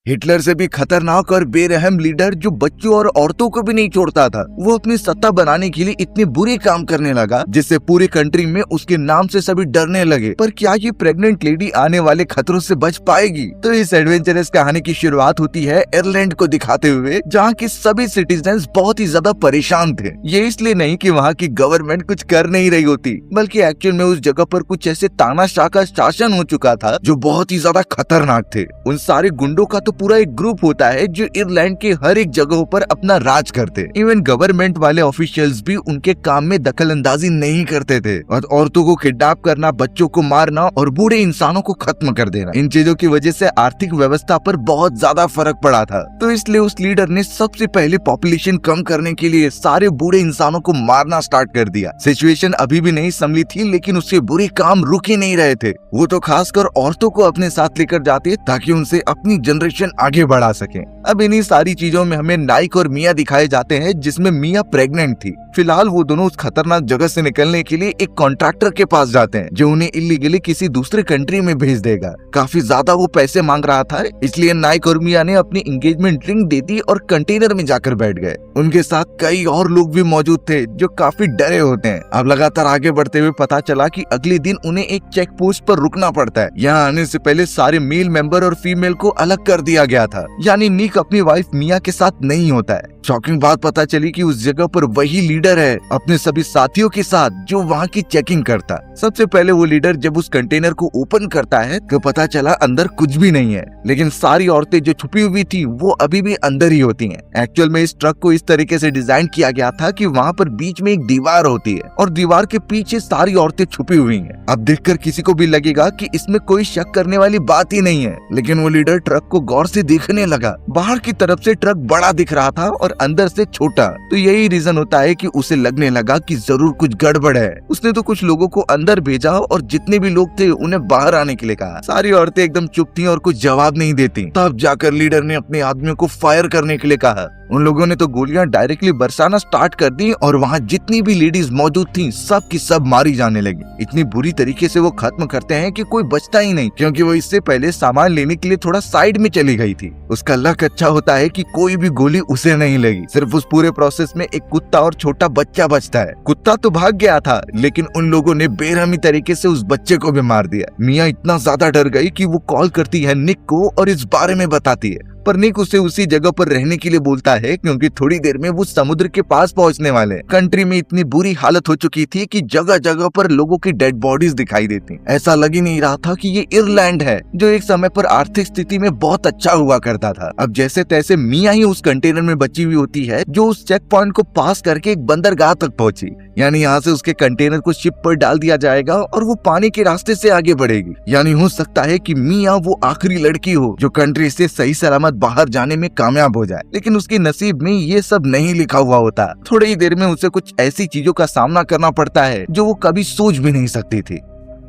Hitler से भी खतरनाक और बेरहम लीडर जो बच्चों और औरतों को भी नहीं छोड़ता था, वो अपनी सत्ता बनाने के लिए इतने बुरे काम करने लगा जिससे पूरी कंट्री में उसके नाम से सभी डरने लगे। पर क्या ये प्रेग्नेंट लेडी आने वाले खतरों से बच पाएगी? तो इस एडवेंचरस कहानी की शुरुआत होती है आयरलैंड को दिखाते हुए, जहाँ के सभी सिटीजन्स बहुत ही ज्यादा परेशान थे। ये इसलिए नहीं कि वहाँ की गवर्नमेंट कुछ कर नहीं रही होती, बल्कि एक्चुअल में उस जगह पर कुछ ऐसे तानाशाह का शासन हो चुका था जो बहुत ही ज्यादा खतरनाक थे। उन सारे गुंडों का तो पूरा एक ग्रुप होता है जो आयरलैंड के हर एक जगहों पर अपना राज करते। इवन गवर्नमेंट वाले ऑफिशियल्स भी उनके काम में दखल अंदाजी नहीं करते थे और औरतों को किडनैप करना, बच्चों को मारना और बूढ़े इंसानों को खत्म कर देना, इन चीजों की वजह से आर्थिक व्यवस्था पर बहुत ज्यादा फर्क पड़ा था। तो इसलिए उस लीडर ने सबसे पहले पॉपुलेशन कम करने के लिए सारे बूढ़े इंसानों को मारना स्टार्ट कर दिया। सिचुएशन अभी भी नहीं संभली थी, लेकिन उसके बुरे काम रुक ही नहीं रहे थे। वो तो खासकर औरतों को अपने साथ लेकर जाते ताकि उनसे अपनी जनरेशन आगे बढ़ा सके। अब इन्हीं सारी चीजों में हमें नाइक और मिया दिखाए जाते हैं, जिसमें मिया प्रेग्नेंट थी। फिलहाल वो दोनों उस खतरनाक जगह से निकलने के लिए एक कॉन्ट्रैक्टर के पास जाते हैं जो उन्हें इलीगली किसी दूसरे कंट्री में भेज देगा। काफी ज्यादा वो पैसे मांग रहा था, इसलिए नाइक और मिया ने अपनी एंगेजमेंट रिंग दे दी और कंटेनर में जाकर बैठ गए। उनके साथ कई और लोग भी मौजूद थे जो काफी डरे होते हैं। अब लगातार आगे बढ़ते हुए पता चला कि अगले दिन उन्हें एक चेक पोस्ट पर रुकना पड़ता है। यहाँ आने से पहले सारे मेल मेंबर और फीमेल को अलग कर दिया गया था, यानी निक अपनी वाइफ मिया के साथ नहीं होता है। शॉकिंग बात पता चली कि उस जगह पर वही लीडर है अपने सभी साथियों के साथ जो वहाँ की चेकिंग करता। सबसे पहले वो लीडर जब उस कंटेनर को ओपन करता है तो पता चला अंदर कुछ भी नहीं है, लेकिन सारी औरतें जो छुपी हुई थी वो अभी भी अंदर ही होती हैं। एक्चुअल में इस ट्रक को इस तरीके से डिजाइन किया गया था कि वहाँ पर बीच में एक दीवार होती है और दीवार के पीछे सारी औरतें छुपी हुई हैं। अब देखकर किसी को भी लगेगा कि इसमें कोई शक करने वाली बात ही नहीं है, लेकिन वो लीडर ट्रक को गौर से देखने लगा। बाहर की तरफ से ट्रक बड़ा दिख रहा था और अंदर से छोटा, तो यही रीजन होता है कि उसे लगने लगा कि जरूर कुछ गड़बड़ है। उसने तो कुछ लोगों को अंदर भेजा और जितने भी लोग थे उन्हें बाहर आने के लिए कहा। सारी औरतें एकदम चुप थीं और कुछ जवाब नहीं देती। तब जाकर लीडर ने अपने आदमियों को फायर करने के लिए कहा। उन लोगों ने तो गोलियां डायरेक्टली बरसाना स्टार्ट कर दी और वहाँ जितनी भी लेडीज मौजूद थीं सब की सब मारी जाने लगी। इतनी बुरी तरीके से वो खत्म करते हैं कि कोई बचता ही नहीं, क्योंकि वो इससे पहले सामान लेने के लिए थोड़ा साइड में चली गई थी। उसका लक अच्छा होता है कि कोई भी गोली उसे नहीं लगी। सिर्फ उस पूरे प्रोसेस में एक कुत्ता और छोटा बच्चा बचता है। कुत्ता तो भाग गया था, लेकिन उन लोगों ने बेरहमी तरीके से उस बच्चे को भी मार दिया। मिया इतना ज्यादा डर गई कि वो कॉल करती है निक को और इस बारे में बताती है, पर निक उसे उसी जगह पर रहने के लिए बोलता है क्योंकि थोड़ी देर में वो समुद्र के पास पहुंचने वाले। कंट्री में इतनी बुरी हालत हो चुकी थी कि जगह जगह पर लोगों की डेड बॉडीज दिखाई देती। ऐसा लग ही नहीं रहा था कि ये आयरलैंड है जो एक समय पर आर्थिक स्थिति में बहुत अच्छा हुआ करता था। अब जैसे तैसे मिया ही उस कंटेनर में बची हुई होती है जो उस चेक पॉइंट को पास करके एक बंदरगाह तक पहुंची, यानी यहाँ से उसके कंटेनर को शिप पर डाल दिया जाएगा और वो पानी के रास्ते से आगे बढ़ेगी। यानी हो सकता है कि मिया वो आखिरी लड़की हो जो कंट्री से सही सलामत बाहर जाने में कामयाब हो जाए, लेकिन उसके नसीब में ये सब नहीं लिखा हुआ होता। थोड़ी ही देर में उसे कुछ ऐसी चीजों का सामना करना पड़ता है जो वो कभी सोच भी नहीं सकती थी।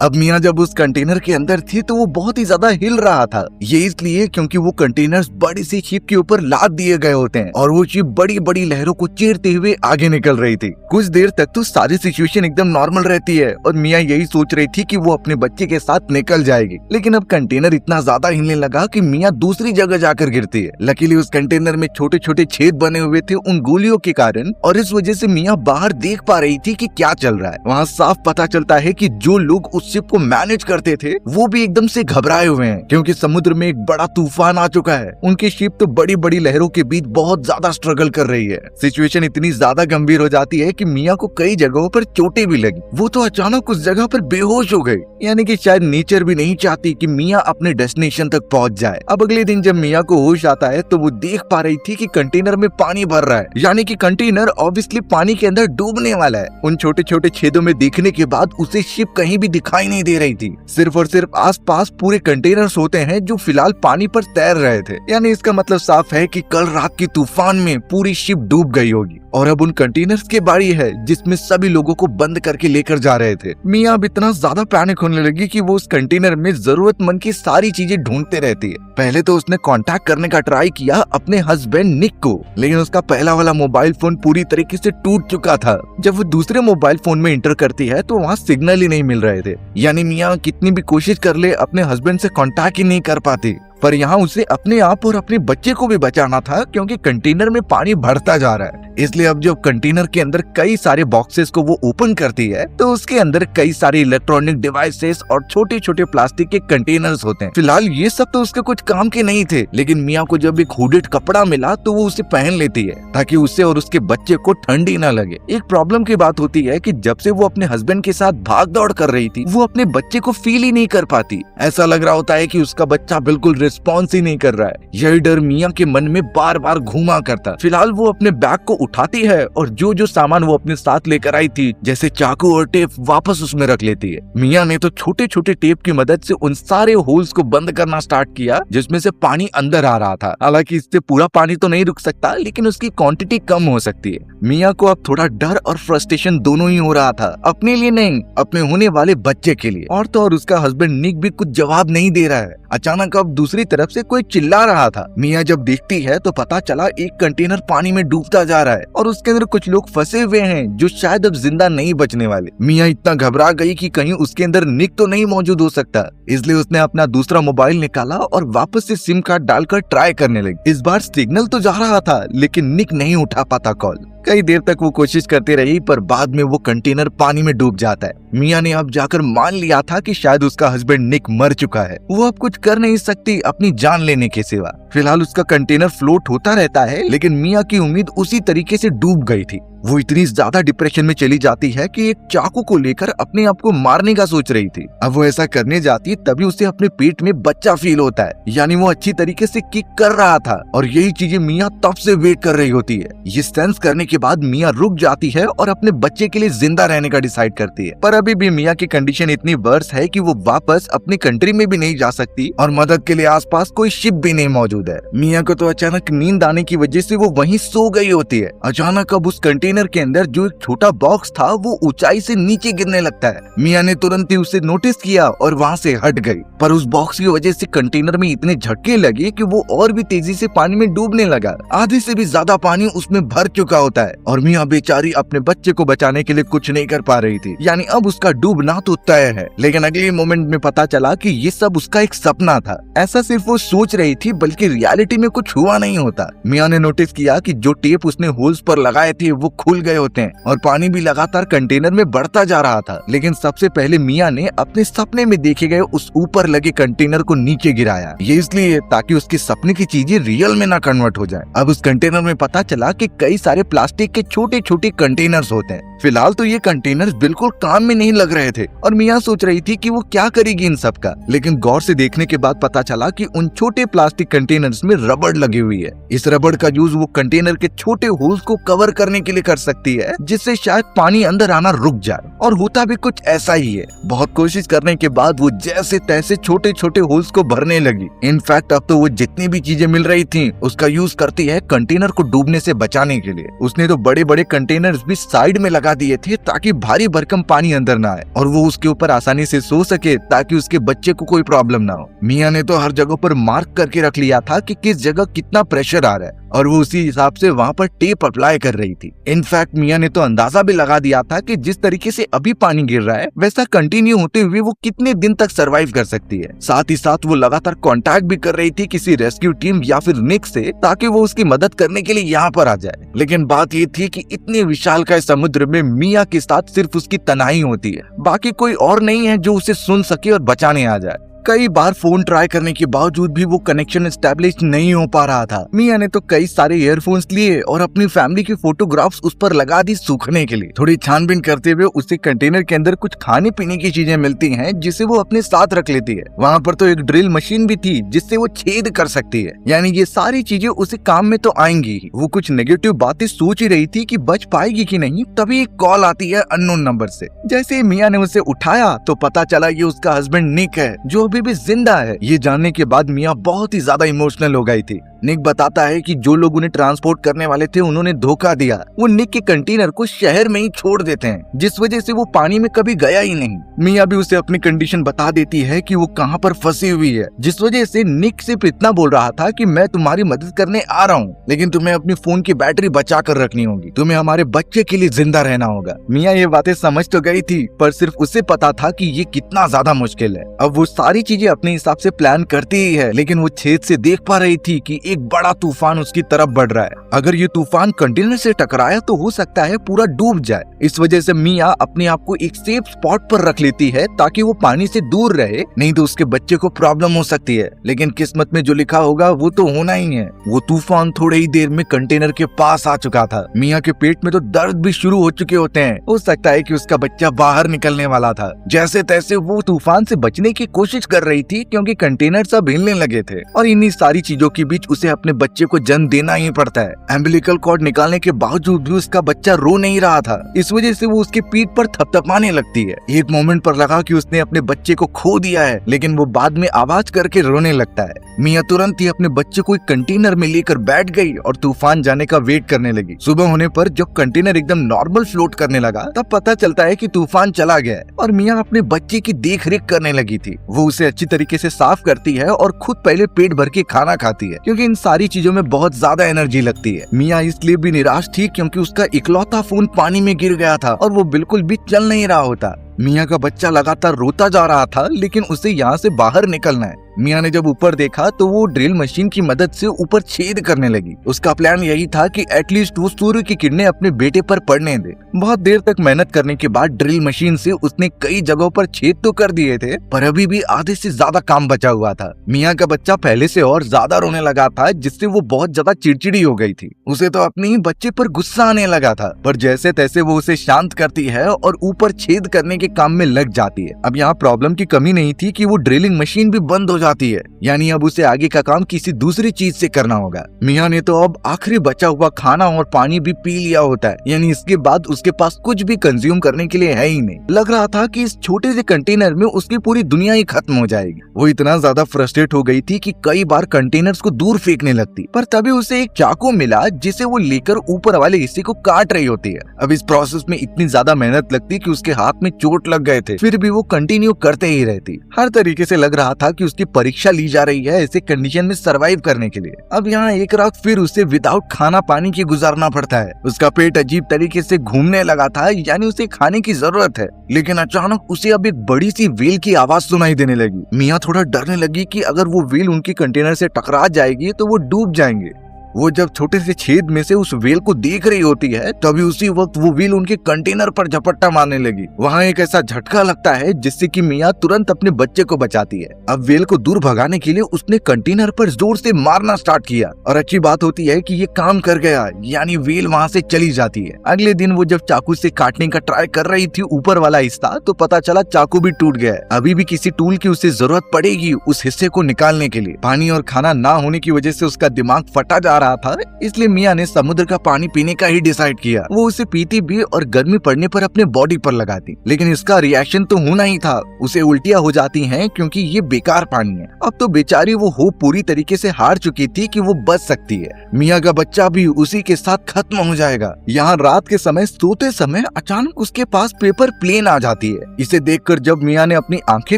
अब मिया जब उस कंटेनर के अंदर थी तो वो बहुत ही ज्यादा हिल रहा था। ये इसलिए क्योंकि वो कंटेनर्स बड़ी सी शिप के ऊपर लाद दिए गए होते हैं और वो शिप बड़ी बड़ी लहरों को चीरते हुए आगे निकल रही थी। कुछ देर तक तो सारी सिचुएशन एकदम नॉर्मल रहती है और मिया यही सोच रही थी कि वो अपने बच्चे के साथ निकल जाएगी, लेकिन अब कंटेनर इतना ज्यादा हिलने लगा कि मिया दूसरी जगह जाकर गिरती है। लकीली उस कंटेनर में छोटे छोटे छेद बने हुए थे उन गोलियों के कारण, और इस वजह से मिया बाहर देख पा रही थी कि क्या चल रहा है। वहाँ साफ पता चलता है कि जो लोग उस शिप को मैनेज करते थे वो भी एकदम से घबराए हुए हैं, क्योंकि समुद्र में एक बड़ा तूफान आ चुका है। उनकी शिप तो बड़ी बड़ी लहरों के बीच बहुत ज्यादा स्ट्रगल कर रही है। सिचुएशन इतनी ज्यादा गंभीर हो जाती है कि मिया को कई जगहों पर चोटें भी लगी। वो तो अचानक उस जगह पर बेहोश हो गई, यानी कि शायद नेचर भी नहीं चाहती कि मिया अपने डेस्टिनेशन तक पहुंच जाए। अब अगले दिन जब मिया को होश आता है तो वो देख पा रही थी कि कंटेनर में पानी भर रहा है, यानी कि कंटेनर ऑब्वियसली पानी के अंदर डूबने वाला है। उन छोटे छोटे छेदों में देखने के बाद उसे शिप कहीं भी दिखाई नहीं दे रही थी। सिर्फ और सिर्फ आसपास पूरे कंटेनर्स होते हैं जो फिलहाल पानी पर तैर रहे थे, यानी इसका मतलब साफ है कि कल रात की तूफान में पूरी शिप डूब गई होगी और अब उन कंटेनर्स की बारी है जिसमें सभी लोगों को बंद करके लेकर जा रहे थे। मिया अब इतना ज्यादा पैनिक होने लगी कि वो उस कंटेनर में जरूरतमंद की सारी चीजें ढूंढते रहती है। पहले तो उसने कांटेक्ट करने का ट्राई किया अपने हस्बैंड निक को, लेकिन उसका पहला वाला मोबाइल फोन पूरी तरीके से टूट चुका था। जब वो दूसरे मोबाइल फोन में इंटर करती है तो वहाँ सिग्नल ही नहीं मिल रहे थे, यानी मिया कितनी भी कोशिश कर ले अपने हस्बैंड से कांटेक्ट ही नहीं कर पाती। पर यहाँ उसे अपने आप और अपने बच्चे को भी बचाना था, क्योंकि कंटेनर में पानी बढ़ता जा रहा है। इसलिए अब जब कंटेनर के अंदर कई सारे बॉक्सेस को वो ओपन करती है तो उसके अंदर कई सारे इलेक्ट्रॉनिक डिवाइसेस और छोटे छोटे प्लास्टिक के कंटेनर्स होते हैं। फिलहाल ये सब तो उसके कुछ काम के नहीं थे, लेकिन मिया को जब एक हुडेड कपड़ा मिला तो वो उसे पहन लेती है ताकि उसे और उसके बच्चे को ठंडी न लगे। एक प्रॉब्लम की बात होती है कि जब से वो अपने हस्बैंड के साथ भाग दौड़ कर रही थी, वो अपने बच्चे को फील ही नहीं कर पाती। ऐसा लग रहा होता है कि उसका बच्चा बिल्कुल रिस्पॉन्स ही नहीं कर रहा है। यही डर मिया के मन में बार बार घूमा करता। फिलहाल वो अपने बैग को उठाती है और जो जो सामान वो अपने साथ लेकर आई थी, जैसे चाकू और टेप, वापस उसमें रख लेती है। मिया ने तो छोटे छोटे टेप की मदद से उन सारे होल्स को बंद करना स्टार्ट किया जिसमें से पानी अंदर आ रहा था। हालांकि इससे पूरा पानी तो नहीं रुक सकता, लेकिन उसकी क्वांटिटी कम हो सकती है। मिया को अब थोड़ा डर और फ्रस्ट्रेशन दोनों ही हो रहा था, अपने लिए नहीं, अपने होने वाले बच्चे के लिए। और तो और उसका हस्बैंड निक भी कुछ जवाब नहीं दे रहा है। अचानक अब दूसरी तरफ से कोई चिल्ला रहा था। मिया जब देखती है तो पता चला एक कंटेनर पानी में डूबता जा रहा है और उसके अंदर कुछ लोग फंसे हुए हैं जो शायद अब जिंदा नहीं बचने वाले। मिया इतना घबरा गई कि कहीं उसके अंदर निक तो नहीं मौजूद हो सकता, इसलिए उसने अपना दूसरा मोबाइल निकाला और वापस से सिम कार्ड डालकर ट्राई करने लगी। इस बार सिग्नल तो जा रहा था, लेकिन निक नहीं उठा पाता कॉल। कई देर तक वो कोशिश करती रही, पर बाद में वो कंटेनर पानी में डूब जाता है। मिया ने अब जाकर मान लिया था कि शायद उसका हस्बैंड निक मर चुका है। वो अब कुछ कर नहीं सकती अपनी जान लेने के सिवा। फिलहाल उसका कंटेनर फ्लोट होता रहता है, लेकिन मिया की उम्मीद उसी तरीके से डूब गई थी। वो इतनी ज्यादा डिप्रेशन में चली जाती है कि एक चाकू को लेकर अपने आप को मारने का सोच रही थी। अब वो ऐसा करने जाती तभी उसे अपने पेट में बच्चा फील होता है, यानी वो अच्छी तरीके से किक कर रहा था और यही चीजें मिया तब से वेट कर रही होती है। ये सेंस करने के बाद मिया रुक जाती है और अपने बच्चे के लिए जिंदा रहने का डिसाइड करती है। पर अभी भी मिया की कंडीशन इतनी वर्स है कि वो वापस अपनी कंट्री में भी नहीं जा सकती और मदद के लिए आसपास कोई शिप भी नहीं मौजूद है। मिया को तो अचानक नींद आने की वजह से वो वहीं सो गई होती है। अचानक अब उस कंटेनर के अंदर जो एक छोटा बॉक्स था वो ऊंचाई से नीचे गिरने लगता है। मिया ने तुरंत ही उसे नोटिस किया और वहाँ से हट गई, पर उस बॉक्स की वजह से कंटेनर में इतने झटके लगे कि वो और भी तेजी से पानी में डूबने लगा। आधे से भी ज्यादा पानी उसमें भर चुका होता है और मिया बेचारी अपने बच्चे को बचाने के लिए कुछ नहीं कर पा रही थी, यानी अब उसका डूबना तो तय है। लेकिन अगले मोमेंट में पता चला कि ये सब उसका एक सपना था। ऐसा सिर्फ वो सोच रही थी, बल्कि रियलिटी में कुछ हुआ नहीं होता। मिया ने नोटिस किया कि जो टेप उसने होल्स पर लगाए थे वो खुल गए होते हैं और पानी भी लगातार कंटेनर में बढ़ता जा रहा था। लेकिन सबसे पहले मिया ने अपने सपने में देखे गए उस ऊपर लगे कंटेनर को नीचे गिराया। ये इसलिए ताकि उसके सपने की चीजें रियल में ना कन्वर्ट हो जाए। अब उस कंटेनर में पता चला कि कई सारे प्लास्टिक के छोटे छोटे कंटेनर्स होते हैं। फिलहाल तो ये कंटेनर्स बिल्कुल काम में नहीं लग रहे थे और मिया सोच रही थी कि वो क्या करेगी इन सब का। लेकिन गौर से देखने के बाद पता चला कि उन छोटे प्लास्टिक कंटेनर्स में रबड़ लगी हुई है। इस रबड़ का यूज वो कंटेनर के छोटे होल्स को कवर करने के लिए कर सकती है, जिससे शायद पानी अंदर आना रुक जाए। और होता भी कुछ ऐसा ही है। बहुत कोशिश करने के बाद वो जैसे तैसे छोटे छोटे होल्स को भरने लगी। इनफैक्ट अब तो वो जितनी भी चीजें मिल रही थी उसका यूज करती है कंटेनर को डूबने से बचाने के लिए। उसने तो बड़े बड़े कंटेनर्स भी साइड में लगा दिए थे ताकि भारी भरकम पानी अंदर ना आए और वो उसके ऊपर आसानी से सो सके ताकि उसके बच्चे को कोई प्रॉब्लम ना हो। मिया ने तो हर जगह पर मार्क करके रख लिया था कि किस जगह कितना प्रेशर आ रहा है और वो उसी हिसाब से वहाँ पर टेप अप्लाई कर रही थी। इनफैक्ट मिया ने तो अंदाजा भी लगा दिया था कि जिस तरीके से अभी पानी गिर रहा है वैसा कंटिन्यू होते हुए वो कितने दिन तक सरवाइव कर सकती है। साथ ही साथ वो लगातार कांटेक्ट भी कर रही थी किसी रेस्क्यू टीम या फिर निक से, ताकि वो उसकी मदद करने के लिए यहाँ पर आ जाए। लेकिन बात ये थी कि इतने विशालकाय समुद्र में मिया के साथ सिर्फ उसकी तन्हाई होती है, बाकी कोई और नहीं है जो उसे सुन सके और बचाने आ जाए। कई बार फोन ट्राई करने के बावजूद भी वो कनेक्शन एस्टेब्लिश नहीं हो पा रहा था। मिया ने तो कई सारे ईयरफोन्स लिए और अपनी फैमिली की फोटोग्राफ्स उस पर लगा दी सूखने के लिए। थोड़ी छानबीन करते हुए उसे कंटेनर के अंदर कुछ खाने पीने की चीजें मिलती हैं जिसे वो अपने साथ रख लेती है। वहाँ पर तो एक ड्रिल मशीन भी थी जिससे वो छेद कर सकती है, यानी ये सारी चीजें उसे काम में तो आएंगी ही। वो कुछ नेगेटिव बातें सोच ही रही थी कि बच पाएगी कि नहीं, तभी एक कॉल आती है अननोन नंबर से। जैसे मिया ने उसे उठाया तो पता चला ये उसका हस्बैंड निक है जो अभी भी जिंदा है। ये जानने के बाद मिया बहुत ही ज्यादा इमोशनल हो गई थी। निक बताता है कि जो लोग उन्हें ट्रांसपोर्ट करने वाले थे उन्होंने धोखा दिया। वो निक के कंटेनर को शहर में ही छोड़ देते हैं, जिस वजह से वो पानी में कभी गया ही नहीं। मिया भी उसे अपनी कंडीशन बता देती है कि वो कहाँ पर फंसी हुई है, जिस वजह से निक सिर्फ इतना बोल रहा था कि मैं तुम्हारी मदद करने आ रहा हूँ, लेकिन तुम्हें अपनी फोन की बैटरी बचा कर रखनी होगी, तुम्हें हमारे बच्चे के लिए जिंदा रहना होगा। मिया ये बातें समझ तो गई थी, पर सिर्फ उसे पता था कि ये कितना ज्यादा मुश्किल है। अब वो सारी चीजें अपने हिसाब से प्लान करती ही है, लेकिन वो छेद से देख पा रही थी कि एक बड़ा तूफान उसकी तरफ बढ़ रहा है। अगर ये तूफान कंटेनर से टकराया तो हो सकता है पूरा डूब जाए। इस वजह से मिया अपने आप को एक सेफ स्पॉट पर रख लेती है ताकि वो पानी से दूर रहे, नहीं तो उसके बच्चे को प्रॉब्लम हो सकती है। लेकिन किस्मत में जो लिखा होगा वो तो होना ही है। वो तूफान थोड़े ही देर में कंटेनर के पास आ चुका था। मिया के पेट में तो दर्द भी शुरू हो चुके होते हैं। हो सकता है कि उसका बच्चा बाहर निकलने वाला था। जैसे तैसे वो तूफान से बचने की कोशिश कर रही थी, क्योंकि कंटेनर सब हिलने लगे थे और इन्हीं सारी चीजों के बीच उसे अपने बच्चे को जन्म देना ही पड़ता है। एम्बिलिकल कॉर्ड निकालने के बावजूद भी उसका बच्चा रो नहीं रहा था। इस वजह से वो उसके पीठ पर थपथपाने लगती है। एक मोमेंट पर लगा कि उसने अपने बच्चे को खो दिया है, लेकिन वो बाद में आवाज करके रोने लगता है। मिया तुरंत ही अपने बच्चे को एक कंटेनर में लेकर बैठ गई और तूफान जाने का वेट करने लगी। सुबह होने पर जब कंटेनर एकदम नॉर्मल फ्लोट करने लगा, तब पता चलता है कि तूफान चला गया है और मिया अपने बच्चे की देख रेख करने लगी थी। वो उसे अच्छी तरीके से साफ करती है और खुद पहले पेट भर के खाना खाती है, क्योंकि इन सारी चीजों में बहुत ज्यादा एनर्जी लगती है। मिया इसलिए भी निराश थी क्योंकि उसका इकलौता फोन पानी में गिर गया था और वो बिल्कुल भी चल नहीं रहा होता। मिया का बच्चा लगातार रोता जा रहा था, लेकिन उसे यहाँ से बाहर निकलना है। मिया ने जब ऊपर देखा तो वो ड्रिल मशीन की मदद से ऊपर छेद करने लगी। उसका प्लान यही था कि एटलीस्ट वो सूर्य की किरणें अपने बेटे पर पड़ने दे। बहुत देर तक मेहनत करने के बाद ड्रिल मशीन से उसने कई जगहों पर छेद तो कर दिए थे, पर अभी भी आधे से ज्यादा काम बचा हुआ था। मिया का बच्चा पहले से और ज्यादा रोने लगा था, जिससे वो बहुत ज्यादा चिड़चिड़ी हो गई थी। उसे तो अपने ही बच्चे पर गुस्सा आने लगा था, पर जैसे तैसे वो उसे शांत करती है और ऊपर छेद करने के काम में लग जाती है। अब यहाँ प्रॉब्लम की कमी नहीं थी कि वो ड्रिलिंग मशीन भी बंद हो जाती है, यानी अब उसे आगे का काम किसी दूसरी चीज से करना होगा। मिया ने तो अब आखिरी बचा हुआ खाना और पानी भी पी लिया होता है, यानी इसके बाद उसके पास कुछ भी कंज्यूम करने के लिए है ही नहीं। लग रहा था कि इस छोटे से कंटेनर में उसकी पूरी दुनिया ही खत्म हो जाएगी। वो इतना ज्यादा फ्रस्ट्रेट हो गई थी कि कई बार कंटेनर्स को दूर फेंकने लगती, पर तभी उसे एक चाकू मिला जिसे वो लेकर ऊपर वाले हिस्से को काट रही होती है। अब इस प्रोसेस में इतनी ज्यादा मेहनत लगती कि उसके हाथ में चोट लग गए थे, फिर भी वो कंटिन्यू करते ही रहती। हर तरीके से लग रहा था कि उसकी परीक्षा ली जा रही है ऐसे कंडीशन में सरवाइव करने के लिए। अब यहाँ एक रात फिर उसे विदाउट खाना पानी के गुजारना पड़ता है। उसका पेट अजीब तरीके से घूमने लगा था, यानी उसे खाने की जरूरत है, लेकिन अचानक उसे अब एक बड़ी सी व्हेल की आवाज सुनाई देने लगी। मिया थोड़ा डरने लगी कि अगर वो व्हेल उनकी कंटेनर से टकरा जाएगी तो वो डूब जाएंगे। वो जब छोटे से छेद में से उस व्हेल को देख रही होती है, तभी उसी वक्त वो व्हेल उनके कंटेनर पर झपट्टा मारने लगी। वहाँ एक ऐसा झटका लगता है जिससे कि मिया तुरंत अपने बच्चे को बचाती है। अब व्हेल को दूर भगाने के लिए उसने कंटेनर पर जोर से मारना स्टार्ट किया और अच्छी बात होती है कि ये काम कर गया, यानी व्हेल वहाँ से चली जाती है। अगले दिन वो जब चाकू से काटने का ट्राई कर रही थी ऊपर वाला हिस्सा, तो पता चला चाकू भी टूट गया। अभी भी किसी टूल की उसे जरूरत पड़ेगी उस हिस्से को निकालने के लिए। पानी और खाना ना होने की वजह से उसका दिमाग फटा जा रहा था, इसलिए मिया ने समुद्र का पानी पीने का ही डिसाइड किया। वो उसे पीती भी और गर्मी पड़ने पर अपने बॉडी पर लगाती, लेकिन इसका रिएक्शन तो होना ही था। उसे उल्टियां हो जाती हैं क्योंकि ये बेकार पानी है। अब तो बेचारी वो होप पूरी तरीके से हार चुकी थी कि वो बच सकती है। मिया का बच्चा भी उसी के साथ खत्म हो जाएगा। यहाँ रात के समय सोते समय अचानक उसके पास पेपर प्लेन आ जाती है। इसे देखकर जब मिया ने अपनी आंखें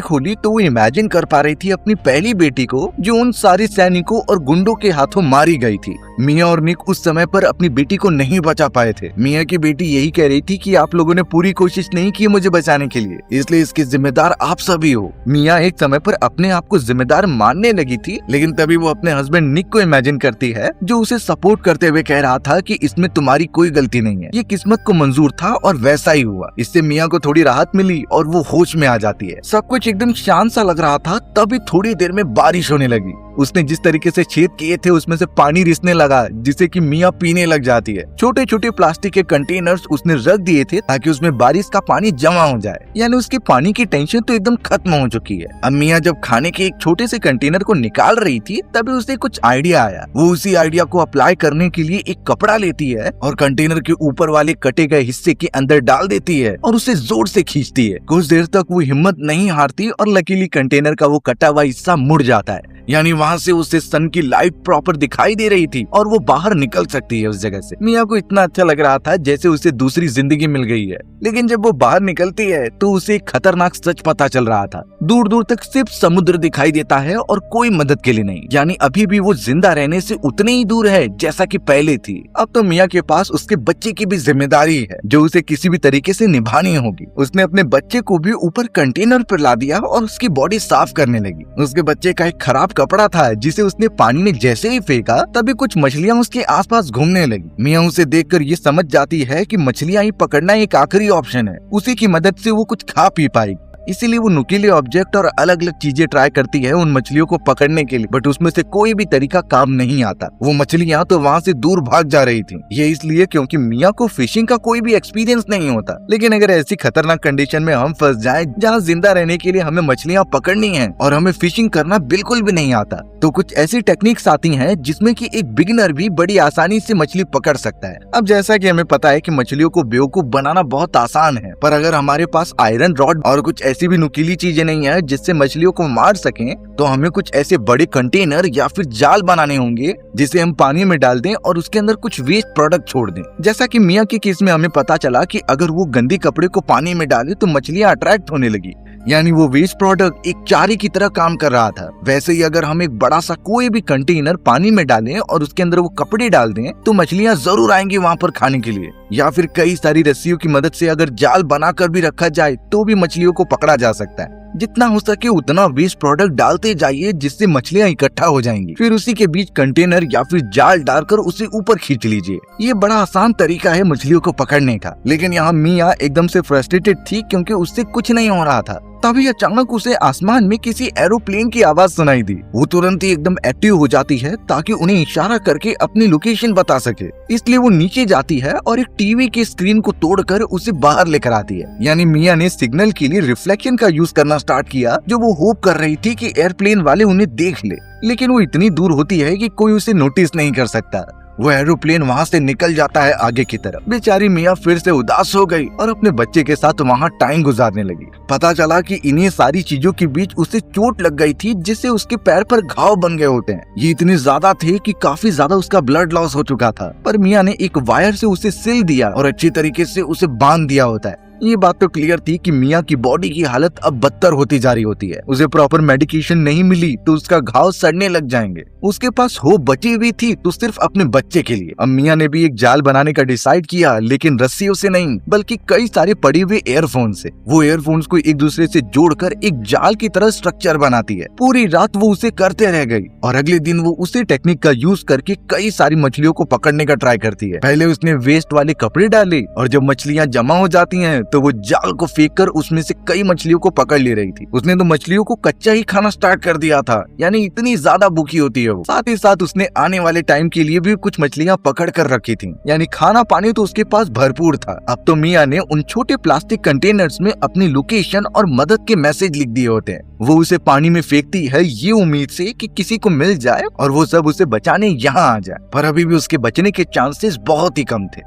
खोली तो वो इमेजिन कर पा रही थी अपनी पहली बेटी को, जो उन सारे सैनिकों और गुंडों के हाथों मारी गई थी। मिया और निक उस समय पर अपनी बेटी को नहीं बचा पाए थे। मिया की बेटी यही कह रही थी कि आप लोगों ने पूरी कोशिश नहीं की मुझे बचाने के लिए, इसलिए इसके जिम्मेदार आप सभी हो। मिया एक समय पर अपने आप को जिम्मेदार मानने लगी थी, लेकिन तभी वो अपने हस्बैंड निक को इमेजिन करती है, जो उसे सपोर्ट करते हुए कह रहा था कि इसमें तुम्हारी कोई गलती नहीं है, ये किस्मत को मंजूर था और वैसा ही हुआ। इससे मिया को थोड़ी राहत मिली और वो होश में आ जाती है। सब कुछ एकदम शांत सा लग रहा था, तभी थोड़ी देर में बारिश होने लगी। उसने जिस तरीके से छेद किए थे उसमें से पानी रिसने लगा लगा जिसे कि मिया पीने लग जाती है। छोटे छोटे प्लास्टिक के कंटेनर्स उसने रख दिए थे ताकि उसमें बारिश का पानी जमा हो जाए, यानी उसकी पानी की टेंशन तो एकदम खत्म हो चुकी है। अब मिया जब खाने के एक छोटे से कंटेनर को निकाल रही थी तभी उसे कुछ आइडिया आया। वो उसी आइडिया को अप्लाई करने के लिए एक कपड़ा लेती है और कंटेनर के ऊपर वाले कटे गए हिस्से के अंदर डाल देती है और उसे जोर से खींचती है। कुछ देर तक वो हिम्मत नहीं हारती और लकीली कंटेनर का वो कटा हुआ हिस्सा मुड़ जाता है, यानी वहाँ से उसे सन की लाइट प्रॉपर दिखाई दे रही थी और वो बाहर निकल सकती है उस जगह से। मिया को इतना अच्छा लग रहा था जैसे उसे दूसरी जिंदगी मिल गई है। लेकिन जब वो बाहर निकलती है तो उसे एक खतरनाक सच पता चल रहा था। दूर दूर तक सिर्फ समुद्र दिखाई देता है और कोई मदद के लिए नहीं, यानी अभी भी वो जिंदा रहने से उतनी ही दूर है जैसा कि पहले थी। अब तो मिया के पास उसके बच्चे की भी जिम्मेदारी है जो उसे किसी भी तरीके से निभानी होगी। उसने अपने बच्चे को भी ऊपर कंटेनर पर ला दिया और उसकी बॉडी साफ करने लगी। उसके बच्चे का एक खराब कपड़ा था जिसे उसने पानी में जैसे ही फेंका तभी कुछ मछलियां उसके आसपास घूमने लगी। मिया उसे देखकर ये समझ जाती है कि मछलियां ही पकड़ना एक आखिरी ऑप्शन है, उसी की मदद से वो कुछ खा पी पाएगी। इसीलिए वो नुकीले ऑब्जेक्ट और अलग अलग चीजें ट्राई करती है उन मछलियों को पकड़ने के लिए, बट उसमें से कोई भी तरीका काम नहीं आता। वो मछलियां तो वहाँ से दूर भाग जा रही थी। ये इसलिए क्योंकि मिया को फिशिंग का कोई भी एक्सपीरियंस नहीं होता। लेकिन अगर ऐसी खतरनाक कंडीशन में हम फंस जाएं जहाँ जिंदा रहने के लिए हमें मछलियां पकड़नी है और हमें फिशिंग करना बिल्कुल भी नहीं आता, तो कुछ ऐसी टेक्निक्स आती हैं जिसमें कि एक बिगिनर भी बड़ी आसानी से मछली पकड़ सकता है। अब जैसा कि हमें पता है कि मछलियों को बेवकूफ बनाना बहुत आसान है, पर अगर हमारे पास आयरन रॉड और कुछ ऐसी भी नुकीली चीजें नहीं है जिससे मछलियों को मार सकें, तो हमें कुछ ऐसे बड़े कंटेनर या फिर जाल बनाने होंगे जिसे हम पानी में डाल दें और उसके अंदर कुछ वेस्ट प्रोडक्ट छोड़ दें। जैसा कि मिया के केस में हमें पता चला कि अगर वो गंदे कपड़े को पानी में डाले तो मछलियां अट्रैक्ट होने लगी, यानी वो वेस्ट प्रोडक्ट एक चारे की तरह काम कर रहा था। वैसे ही अगर हम एक बड़ा सा कोई भी कंटेनर पानी में डालें और उसके अंदर वो कपड़े डाल दें तो मछलियां जरूर आएंगी वहाँ पर खाने के लिए। या फिर कई सारी रस्सियों की मदद से अगर जाल बनाकर भी रखा जाए तो भी मछलियों को पकड़ा जा सकता है। जितना हो सके उतना वेस्ट प्रोडक्ट डालते जाइए जिससे मछलियां इकट्ठा हो जाएंगी। फिर उसी के बीच कंटेनर या फिर जाल डालकर उसे ऊपर खींच लीजिए। ये बड़ा आसान तरीका है मछलियों को पकड़ने का। लेकिन यहाँ मिया एकदम से फ्रस्ट्रेटेड थी क्योंकि उससे कुछ नहीं हो रहा था। तभी अचानक उसे आसमान में किसी एरोप्लेन की आवाज सुनाई दी। वो तुरंत ही एकदम एक्टिव हो जाती है ताकि उन्हें इशारा करके अपनी लोकेशन बता सके। इसलिए वो नीचे जाती है और एक टीवी के स्क्रीन को तोड़कर उसे बाहर लेकर आती है। यानी मिया ने सिग्नल के लिए रिफ्लेक्शन का यूज करना स्टार्ट किया, जो वो होप कर रही थी कि एयरप्लेन वाले उन्हें देख ले। लेकिन वो इतनी दूर होती है कि कोई उसे नोटिस नहीं कर सकता। वो एरोप्लेन वहाँ से निकल जाता है आगे की तरफ। बेचारी मिया फिर से उदास हो गई और अपने बच्चे के साथ वहाँ टाइम गुजारने लगी। पता चला कि इन्हीं सारी चीजों के बीच उसे चोट लग गई थी जिससे उसके पैर पर घाव बन गए होते हैं। ये इतने ज्यादा थे कि काफी ज्यादा उसका ब्लड लॉस हो चुका था, पर मिया ने एक वायर से उसे सिल दिया और अच्छी तरीके से उसे बांध दिया होता है। ये बात तो क्लियर थी कि मिया की बॉडी की हालत अब बदतर होती जा रही होती है। उसे प्रॉपर मेडिकेशन नहीं मिली तो उसका घाव सड़ने लग जाएंगे। उसके पास होप बची हुई थी तो सिर्फ अपने बच्चे के लिए। अब मिया ने भी एक जाल बनाने का डिसाइड किया, लेकिन रस्सियों से नहीं बल्कि कई सारे पड़े हुए एयरफोन से। वो एयरफोन्स को एक दूसरे से जोड़कर एक जाल की तरह स्ट्रक्चर बनाती है। पूरी रात वो उसे करते रह गई और अगले दिन वो उसी टेक्निक का यूज करके कई सारी मछलियों को पकड़ने का ट्राई करती है। पहले उसने वेस्ट वाले कपड़े डाले और जब मछलियां जमा हो जाती हैं तो वो जाल को फेंककर उसमें से कई मछलियों को पकड़ ले रही थी। उसने तो मछलियों को कच्चा ही खाना स्टार्ट कर दिया था, यानी इतनी ज्यादा भूखी होती है वो। साथ ही साथ उसने आने वाले टाइम के लिए भी कुछ मछलियां पकड़ कर रखी थी, यानी खाना पानी तो उसके पास भरपूर था। अब तो मिया ने उन छोटे प्लास्टिक कंटेनर्स में अपनी लोकेशन और मदद के मैसेज लिख दिए होते हैं। वो उसे पानी में फेंकती है ये उम्मीद से कि किसी को मिल जाए और वो सब उसे बचाने यहाँ आ जाए, पर अभी भी उसके बचने के चांसेस बहुत ही कम थे।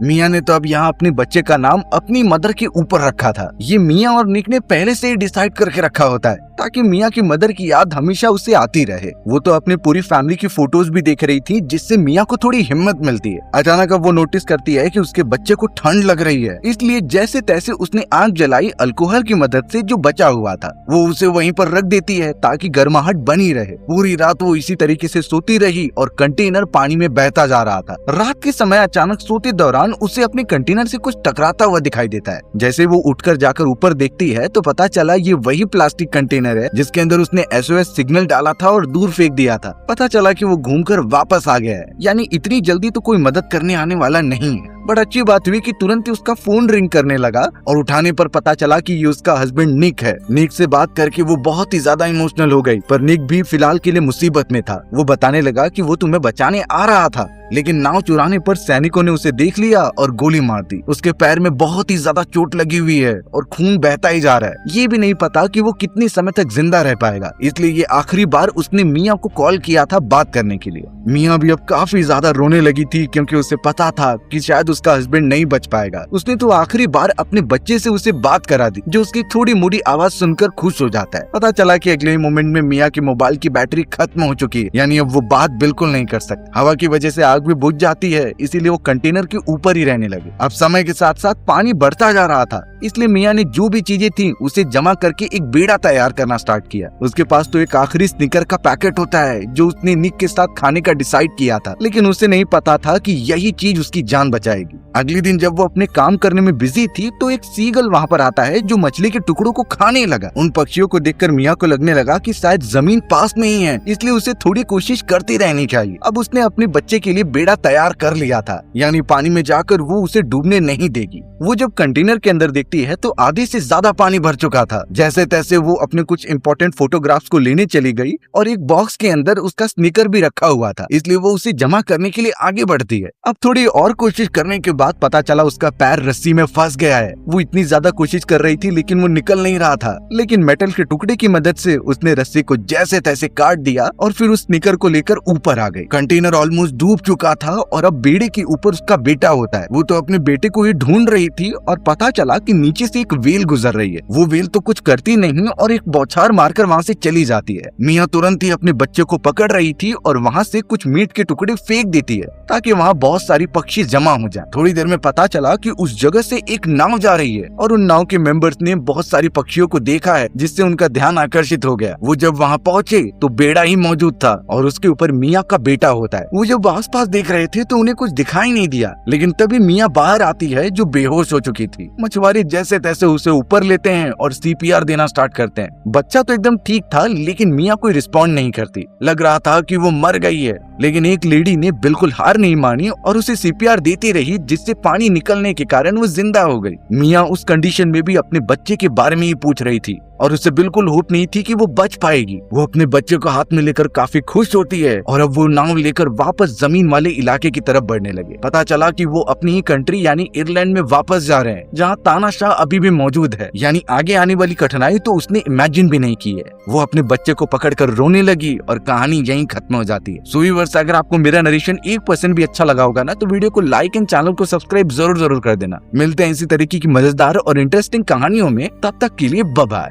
मिया ने तो अब यहाँ अपने बच्चे का नाम अपनी मदर के ऊपर रखा था। ये मिया और निक ने पहले से ही डिसाइड करके रखा होता है ताकि मिया की मदर की याद हमेशा उसे आती रहे। वो तो अपनी पूरी फैमिली की फोटोज भी देख रही थी जिससे मिया को थोड़ी हिम्मत मिलती है। अचानक अब वो नोटिस करती है कि उसके बच्चे को ठंड लग रही है, इसलिए जैसे तैसे उसने आग जलाई अल्कोहल की मदद से जो बचा हुआ था वो उसे वहीं पर रख देती है ताकि गर्माहट बनी रहे। पूरी रात वो इसी तरीके से सोती रही और कंटेनर पानी में बहता जा रहा था। रात के समय अचानक सोते दौरान उसे अपने कंटेनर से कुछ टकराता हुआ दिखाई देता है। जैसे वो उठकर जाकर ऊपर देखती है तो पता चला ये वही प्लास्टिक कंटेनर है जिसके अंदर उसने SOS सिग्नल डाला था और दूर फेंक दिया था। पता चला कि वो घूमकर वापस आ गया है, यानी इतनी जल्दी तो कोई मदद करने आने वाला नहीं है। बट अच्छी बात हुई कि तुरंत ही उसका फोन रिंग करने लगा और उठाने पर पता चला कि ये उसका हस्बैंड निक है। निक से बात करके वो बहुत ही ज्यादा इमोशनल हो गई, पर निक भी फिलहाल के लिए मुसीबत में था। वो बताने लगा कि वो तुम्हें बचाने आ रहा था, लेकिन नाव चुराने पर सैनिकों ने उसे देख लिया और गोली मार दी। उसके पैर में बहुत ही ज्यादा चोट लगी हुई है और खून बहता ही जा रहा है। ये भी नहीं पता कि वो कितनी समय तक जिंदा रह पाएगा, इसलिए ये आखिरी बार उसने मियाँ को कॉल किया था बात करने के लिए। मियाँ भी अब काफी ज्यादा रोने लगी थी, क्योंकि उसे पता था कि शायद उसका हस्बैंड नहीं बच पाएगा। उसने तो आखिरी बार अपने बच्चे से उसे बात करा दी, जो उसकी थोड़ी मोटी आवाज सुनकर खुश हो जाता है। पता चला कि अगले ही मोमेंट में मियाँ के मोबाइल की बैटरी खत्म हो चुकी है, यानी अब वो बात बिल्कुल नहीं कर सकती। हवा की वजह से आग भी बुझ जाती है, इसीलिए वो कंटेनर के ऊपर ही रहने लगे। अब समय के साथ साथ पानी बढ़ता जा रहा था, इसलिए मियाँ ने जो भी चीजें थी उसे जमा करके एक बेड़ा तैयार करना स्टार्ट किया। उसके पास तो एक आखिरी स्निकर का पैकेट होता है जो उसने निक के साथ खाने का डिसाइड किया था, लेकिन उसे नहीं पता था कि यही चीज उसकी जान बचाएगी। अगले दिन जब वो अपने काम करने में बिजी थी तो एक सीगल वहाँ पर आता है जो मछली के टुकड़ों को खाने लगा। उन पक्षियों को देखकर मियाँ को लगने लगा कि शायद जमीन पास में ही है, इसलिए उसे थोड़ी कोशिश करती रहनी चाहिए। अब उसने अपने बच्चे के लिए बेड़ा तैयार कर लिया था, यानी पानी में जाकर वो उसे डूबने नहीं देगी। वो जब कंटेनर के अंदर देखती है तो आधे से ज्यादा पानी भर चुका था। जैसे तैसे वो अपने कुछ इंपॉर्टेंट फोटोग्राफ्स को लेने चली गई और एक बॉक्स के अंदर उसका स्निकर भी रखा हुआ था, इसलिए वो उसे जमा करने के लिए आगे बढ़ती है। अब थोड़ी और कोशिश करने के बाद पता चला उसका पैर रस्सी में फंस गया है। वो इतनी ज्यादा कोशिश कर रही थी लेकिन वो निकल नहीं रहा था, लेकिन मेटल के टुकड़े की मदद से उसने रस्सी को जैसे तैसे काट दिया और फिर उस स्निकर को लेकर ऊपर आ गई। कंटेनर ऑलमोस्ट डूब चुका था और अब बेड़े के ऊपर उसका बेटा होता है। वो तो अपने बेटे को ही ढूंढ रही थी और पता चला कि नीचे से एक वेल गुजर रही है। वो वेल तो कुछ करती नहीं और एक बौछार मारकर वहाँ से चली जाती है। मियाँ तुरंत ही अपने बच्चे को पकड़ रही थी और वहाँ से कुछ मीट के टुकड़े फेंक देती है ताकि वहाँ बहुत सारी पक्षी जमा हो जाए। थोड़ी देर में पता चला कि उस जगह से एक नाव जा रही है और उन नाव के मेंबर्स ने बहुत सारी पक्षियों को देखा है, जिससे उनका ध्यान आकर्षित हो गया। वो जब वहाँ पहुँचे तो बेड़ा ही मौजूद था और उसके ऊपर मियाँ का बेटा होता है। वो जब आस पास देख रहे थे तो उन्हें कुछ दिखाई नहीं दिया, लेकिन तभी मियाँ बाहर आती है जो बेहोश हो चुकी थी। मछुआरे जैसे तैसे उसे ऊपर लेते हैं और सीपीआर देना स्टार्ट करते हैं। बच्चा तो एकदम ठीक था, लेकिन मियाँ कोई रिस्पॉन्ड नहीं करती। लग रहा था कि वो मर गई है, लेकिन एक लेडी ने बिल्कुल हार नहीं मानी और उसे सीपीआर देती रही, जिससे पानी निकलने के कारण वो जिंदा हो गई। मियाँ उस कंडीशन में भी अपने बच्चे के बारे में ही पूछ रही थी और उसे बिल्कुल होप नहीं थी कि वो बच पाएगी। वो अपने बच्चे को हाथ में लेकर काफी खुश होती है और अब वो नाव लेकर वापस जमीन वाले इलाके की तरफ बढ़ने लगे। पता चला कि वो अपनी ही कंट्री यानी आयरलैंड में वापस जा रहे हैं, जहाँ तानाशाह अभी भी मौजूद है। यानी आगे आने वाली कठिनाई तो उसने इमेजिन भी नहीं की है। वो अपने बच्चे को पकड़कर रोने लगी और कहानी यहीं खत्म हो जाती है। सो व्यूअर्स, अगर आपको मेरा नरेशन 1% भी अच्छा लगा होगा ना तो वीडियो को लाइक एंड चैनल को सब्सक्राइब जरूर कर देना। मिलते हैं इसी तरीके की मजेदार और इंटरेस्टिंग कहानियों में, तब तक के लिए बाय बाय।